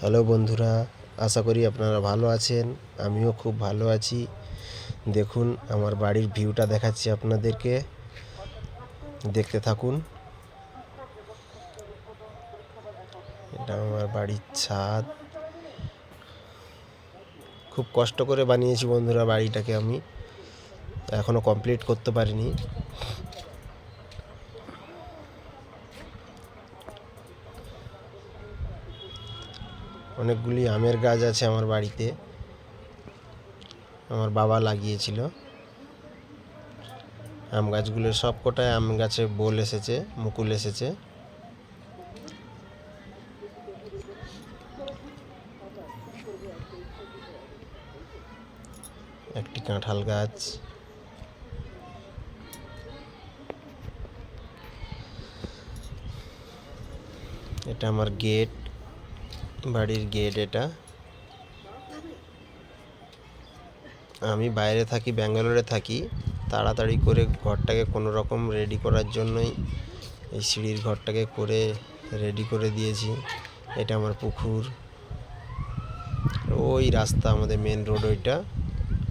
Hello বন্ধুরা, আশা করি আপনারা ভালো আছেন। আমিও খুব ভালো আছি। দেখুন আমার বাড়ির ভিউটা দেখাচ্ছি আপনাদেরকে, দেখতে থাকুন। এটা আমার বাড়ির ছাদ। খুব কষ্ট করে বানিয়েছি বন্ধুরা বাড়িটাকে, আমি এখনও কমপ্লিট করতে পারিনি। অনেকগুলি আমের গাছ আছে আমার বাড়িতে, আমার বাবা লাগিয়েছিল। আম গাছগুলোর সব কটায় আম গাছে বোল এসেছে, মুকুল এসেছে। একটি কাঁঠাল গাছ। এটা আমার গেট, বাড়ির গেট এটা। আমি বাইরে থাকি, ব্যাঙ্গালোরে থাকি। তাড়াতাড়ি করে ঘরটাকে কোনো রকম রেডি করার জন্যই এই সিঁড়ির ঘরটাকে করে রেডি করে দিয়েছি। এটা আমার পুকুর, ওই রাস্তা আমাদের মেন রোড, ওইটা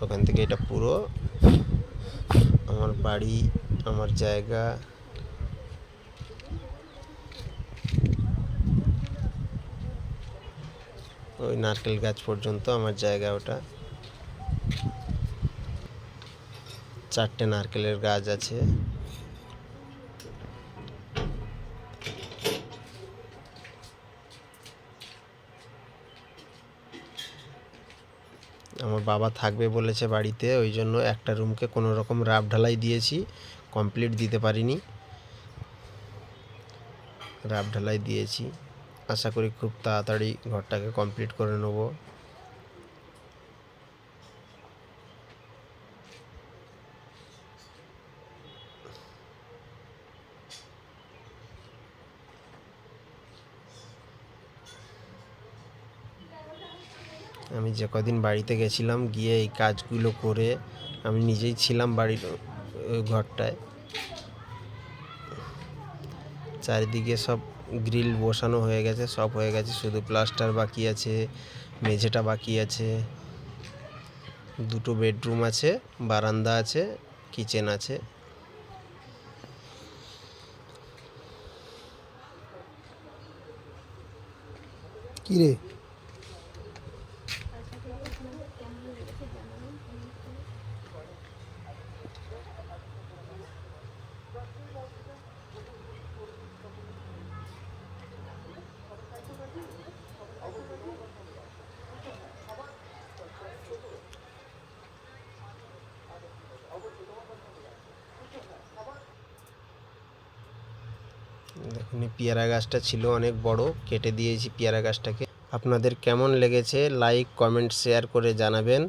ওখান থেকে এটা পুরো আমার বাড়ি, আমার জায়গা। ওই নারকেল গাছ পর্যন্ত আমার জায়গা ওটা। 4টে নারকেলের গাছ আছে। আমার বাবা থাকবে বলেছে বাড়িতে, ওই জন্য একটা রুমকে কোনো রকম রাফ ঢালাই দিয়েছি, কমপ্লিট দিতে পারিনি। রাফ ঢালাই দিয়েছি, আশা করি খুব তাড়াতাড়ি ঘরটাকে কমপ্লিট করে নেব। আমি যে কদিন বাড়িতে গেছিলাম, গিয়ে এই কাজগুলো করে আমি নিজেই ছিলাম বাড়ির ঘরটায়। চারিদিকে সব গ্রিল বসানো হয়ে গেছে, সব হয়ে গেছে, শুধু প্লাস্টার বাকি আছে, মেঝেটা বাকি আছে। 2টো বেডরুম আছে, বারান্দা আছে, কিচেন আছে। কি রে? দেখুন এই পেয়ারা গাছটা ছিল অনেক বড়, কেটে দিয়েছি পেয়ারা গাছটাকে। আপনাদের কেমন লেগেছে লাইক, কমেন্ট, শেয়ার করে জানাবেন।